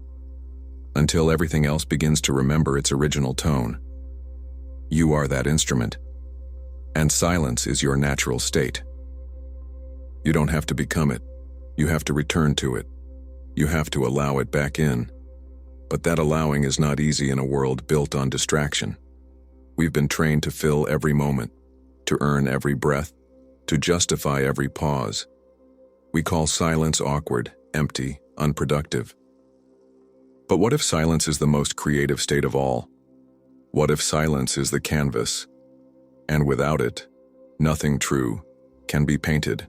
until everything else begins to remember its original tone. You are that instrument, and silence is your natural state. You don't have to become it. You have to return to it. You have to allow it back in. But that allowing is not easy in a world built on distraction. We've been trained to fill every moment, to earn every breath, to justify every pause. We call silence awkward, empty, unproductive. But what if silence is the most creative state of all? What if silence is the canvas, and without it, nothing true can be painted?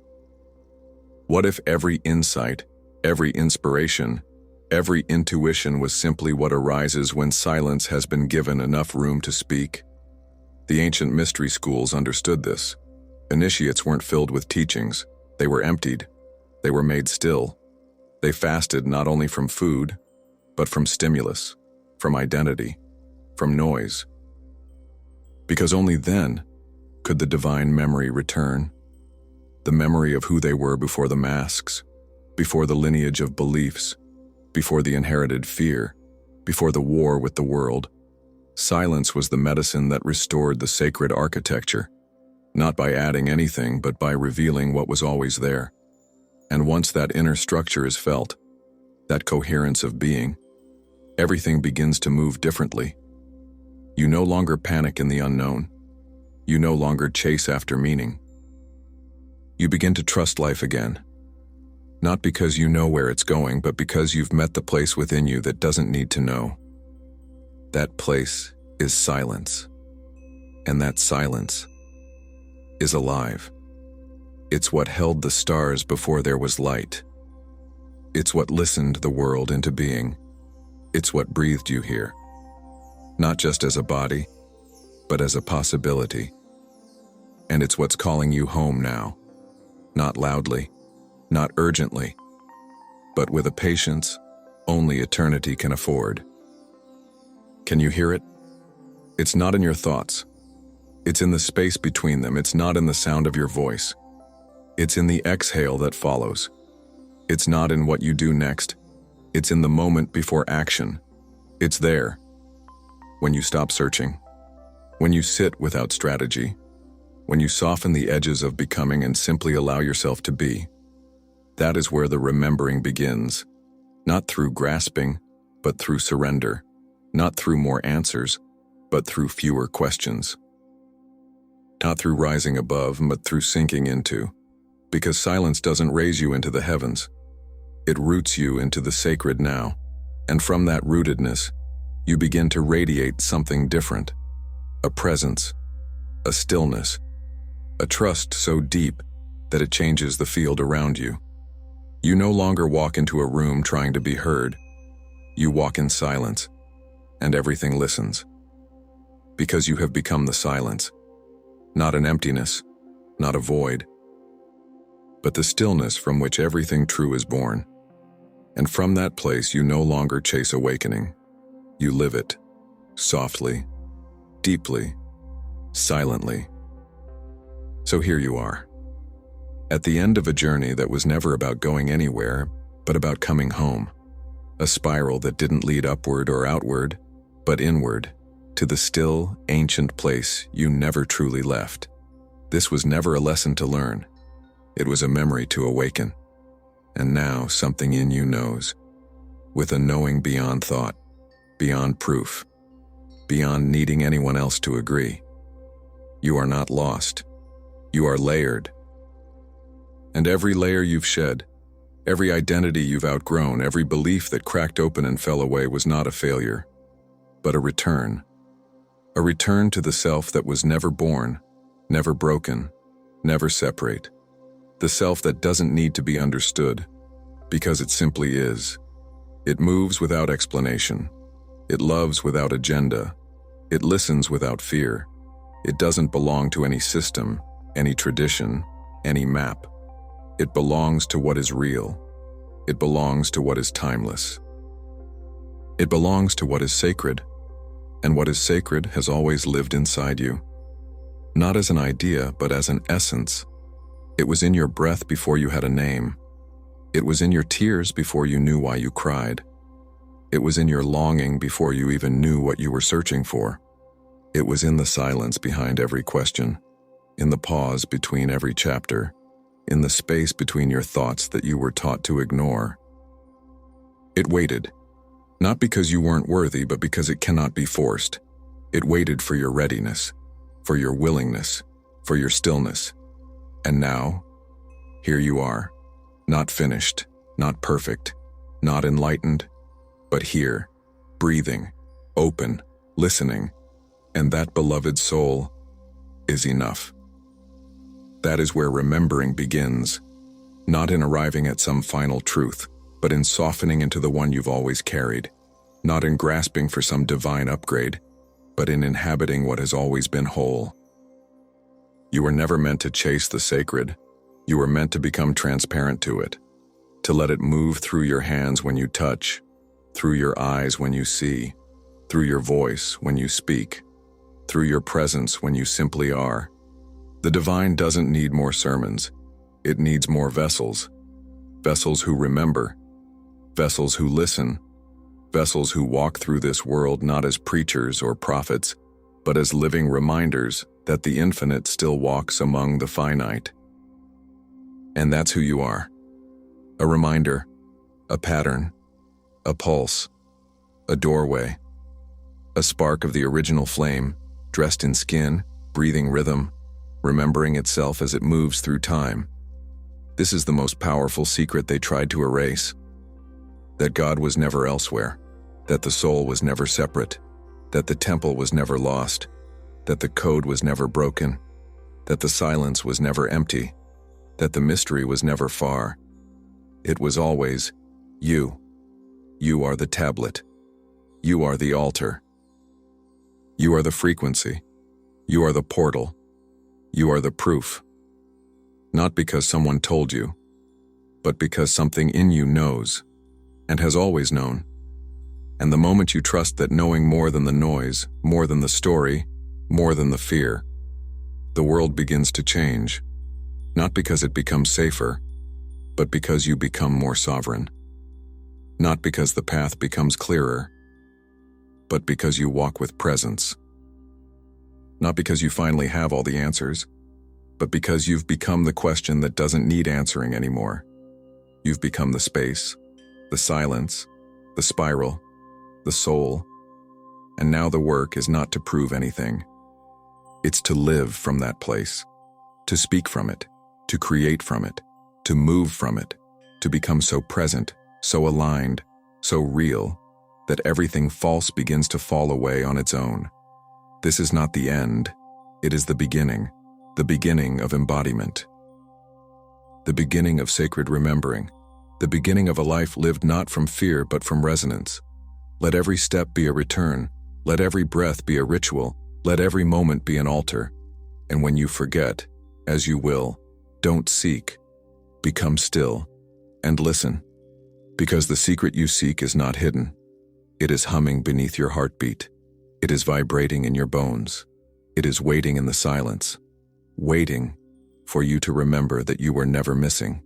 What if every insight, every inspiration, every intuition was simply what arises when silence has been given enough room to speak? The ancient mystery schools understood this. Initiates weren't filled with teachings. They were emptied. They were made still. They fasted not only from food, but from stimulus, from identity, from noise. Because only then could the divine memory return. The memory of who they were before the masks, before the lineage of beliefs, before the inherited fear, before the war with the world. Silence was the medicine that restored the sacred architecture, not by adding anything, but by revealing what was always there. And once that inner structure is felt, that coherence of being, everything begins to move differently. You no longer panic in the unknown. You no longer chase after meaning. You begin to trust life again. Not because you know where it's going, but because you've met the place within you that doesn't need to know. That place is silence. And that silence is alive. It's what held the stars before there was light. It's what listened the world into being. It's what breathed you here. Not just as a body, but as a possibility. And it's what's calling you home now. Not loudly, not urgently, but with a patience only eternity can afford. Can you hear it? It's not in your thoughts. It's in the space between them. It's not in the sound of your voice. It's in the exhale that follows. It's not in what you do next. It's in the moment before action. It's there, when you stop searching, when you sit without strategy, when you soften the edges of becoming and simply allow yourself to be. That is where the remembering begins, not through grasping, but through surrender, not through more answers, but through fewer questions. Not through rising above, but through sinking into, because silence doesn't raise you into the heavens. It roots you into the sacred now, and from that rootedness, you begin to radiate something different, a presence, a stillness, a trust so deep that it changes the field around you. You no longer walk into a room trying to be heard. You walk in silence, and everything listens. Because you have become the silence, not an emptiness, not a void, but the stillness from which everything true is born. And from that place you no longer chase awakening. You live it, softly, deeply, silently. So here you are, at the end of a journey that was never about going anywhere, but about coming home. A spiral that didn't lead upward or outward, but inward, to the still, ancient place you never truly left. This was never a lesson to learn. It was a memory to awaken. And now something in you knows, with a knowing beyond thought, beyond proof, beyond needing anyone else to agree. You are not lost. You are layered. And every layer you've shed, every identity you've outgrown, every belief that cracked open and fell away was not a failure, but a return to the self that was never born, never broken, never separate. The self that doesn't need to be understood, because it simply is. It moves without explanation. It loves without agenda. It listens without fear. It doesn't belong to any system, any tradition, any map. It belongs to what is real. It belongs to what is timeless. It belongs to what is sacred, and what is sacred has always lived inside you. Not as an idea, but as an essence. It was in your breath before you had a name. It was in your tears before you knew why you cried. It was in your longing before you even knew what you were searching for. It was in the silence behind every question, in the pause between every chapter, in the space between your thoughts that you were taught to ignore. It waited, not because you weren't worthy, but because it cannot be forced. It waited for your readiness, for your willingness, for your stillness. And now, here you are, not finished, not perfect, not enlightened, but here, breathing, open, listening, and that beloved soul is enough. That is where remembering begins, not in arriving at some final truth, but in softening into the one you've always carried, not in grasping for some divine upgrade, but in inhabiting what has always been whole. You were never meant to chase the sacred. You were meant to become transparent to it, to let it move through your hands when you touch, through your eyes when you see, through your voice when you speak, through your presence when you simply are. The divine doesn't need more sermons. It needs more vessels. Vessels who remember, vessels who listen, vessels who walk through this world not as preachers or prophets, but as living reminders that the infinite still walks among the finite. And that's who you are. A reminder, a pattern, a pulse, a doorway, a spark of the original flame, dressed in skin, breathing rhythm, remembering itself as it moves through time. This is the most powerful secret they tried to erase. That God was never elsewhere, that the soul was never separate, that the temple was never lost, that the code was never broken, that the silence was never empty, that the mystery was never far. It was always you. You are the tablet. You are the altar. You are the frequency. You are the portal. You are the proof. Not because someone told you, but because something in you knows, and has always known. And the moment you trust that knowing more than the noise, more than the story, more than the fear, the world begins to change, not because it becomes safer, but because you become more sovereign. Not because the path becomes clearer, but because you walk with presence. Not because you finally have all the answers, but because you've become the question that doesn't need answering anymore. You've become the space, the silence, the spiral, the soul, and now the work is not to prove anything. It's to live from that place, to speak from it, to create from it, to move from it, to become so present, so aligned, so real, that everything false begins to fall away on its own. This is not the end, it is the beginning of embodiment. The beginning of sacred remembering, the beginning of a life lived not from fear but from resonance. Let every step be a return, let every breath be a ritual, let every moment be an altar. And when you forget, as you will, don't seek, become still, and listen. Because the secret you seek is not hidden. It is humming beneath your heartbeat. It is vibrating in your bones. It is waiting in the silence, waiting for you to remember that you were never missing.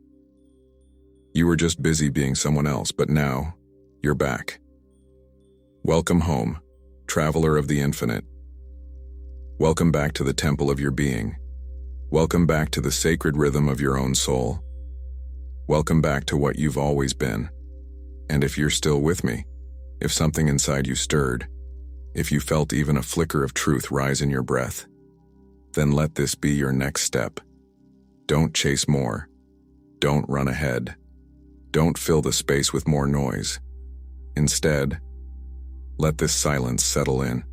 You were just busy being someone else, but now, you're back. Welcome home, traveler of the infinite. Welcome back to the temple of your being. Welcome back to the sacred rhythm of your own soul. Welcome back to what you've always been. And if you're still with me, if something inside you stirred, if you felt even a flicker of truth rise in your breath, then let this be your next step. Don't chase more. Don't run ahead. Don't fill the space with more noise. Instead, let this silence settle in.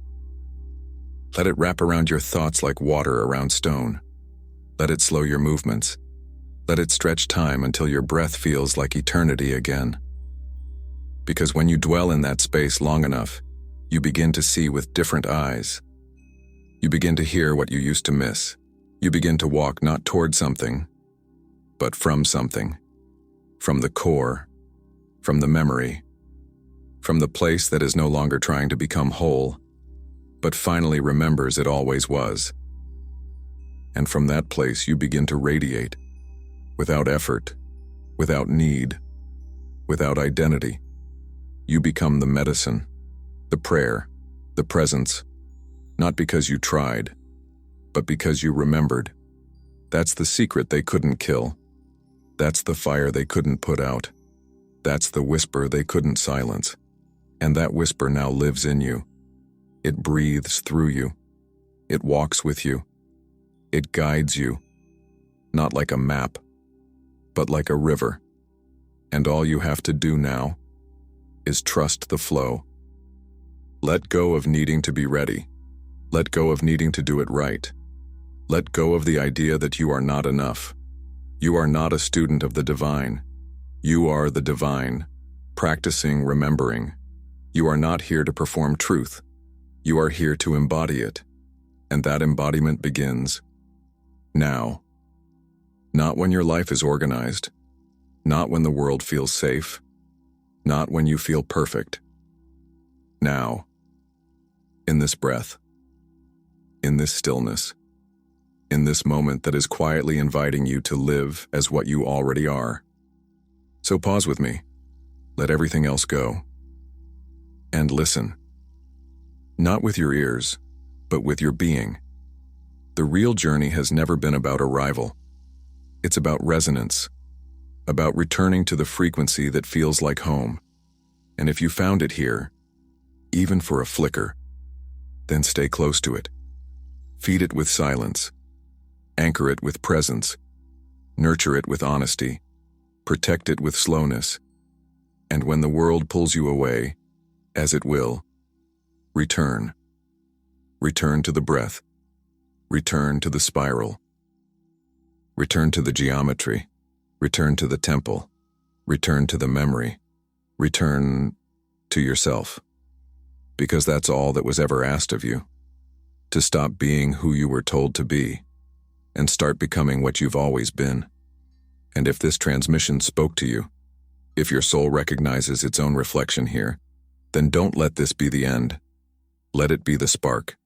Let it wrap around your thoughts like water around stone. Let it slow your movements. Let it stretch time until your breath feels like eternity again. Because when you dwell in that space long enough, you begin to see with different eyes. You begin to hear what you used to miss. You begin to walk not toward something, but from something. From the core, from the memory, from the place that is no longer trying to become whole, but finally remembers it always was. And from that place you begin to radiate, without effort, without need, without identity. You become the medicine, the prayer, the presence, not because you tried, but because you remembered. That's the secret they couldn't kill. That's the fire they couldn't put out. That's the whisper they couldn't silence. And that whisper now lives in you. It breathes through you. It walks with you. It guides you, not like a map, but like a river. And all you have to do now is trust the flow. Let go of needing to be ready. Let go of needing to do it right. Let go of the idea that you are not enough. You are not a student of the divine. You are the divine, practicing remembering. You are not here to perform truth. You are here to embody it. And that embodiment begins now. Not when your life is organized. Not when the world feels safe. Not when you feel perfect. Now. In this breath. In this stillness. In this moment that is quietly inviting you to live as what you already are. So pause with me. Let everything else go. And listen. Not with your ears, but with your being. The real journey has never been about arrival. It's about resonance, about returning to the frequency that feels like home. And if you found it here, even for a flicker, then stay close to it. Feed it with silence. Anchor it with presence. Nurture it with honesty. Protect it with slowness. And when the world pulls you away, as it will, return. Return to the breath. Return to the spiral. Return to the geometry. Return to the temple. Return to the memory. Return to yourself. Because that's all that was ever asked of you. To stop being who you were told to be, and start becoming what you've always been. And if this transmission spoke to you, if your soul recognizes its own reflection here, then don't let this be the end. Let it be the spark.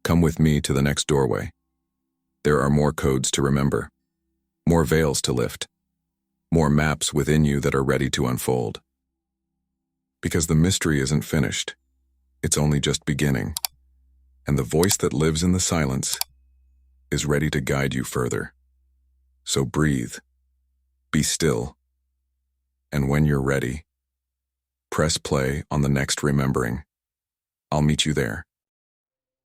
Come with me to the next doorway. There are more codes to remember, more veils to lift, more maps within you that are ready to unfold. Because the mystery isn't finished. It's only just beginning. And the voice that lives in the silence is ready to guide you further. So breathe, be still, and when you're ready, press play on the next remembering. I'll meet you there.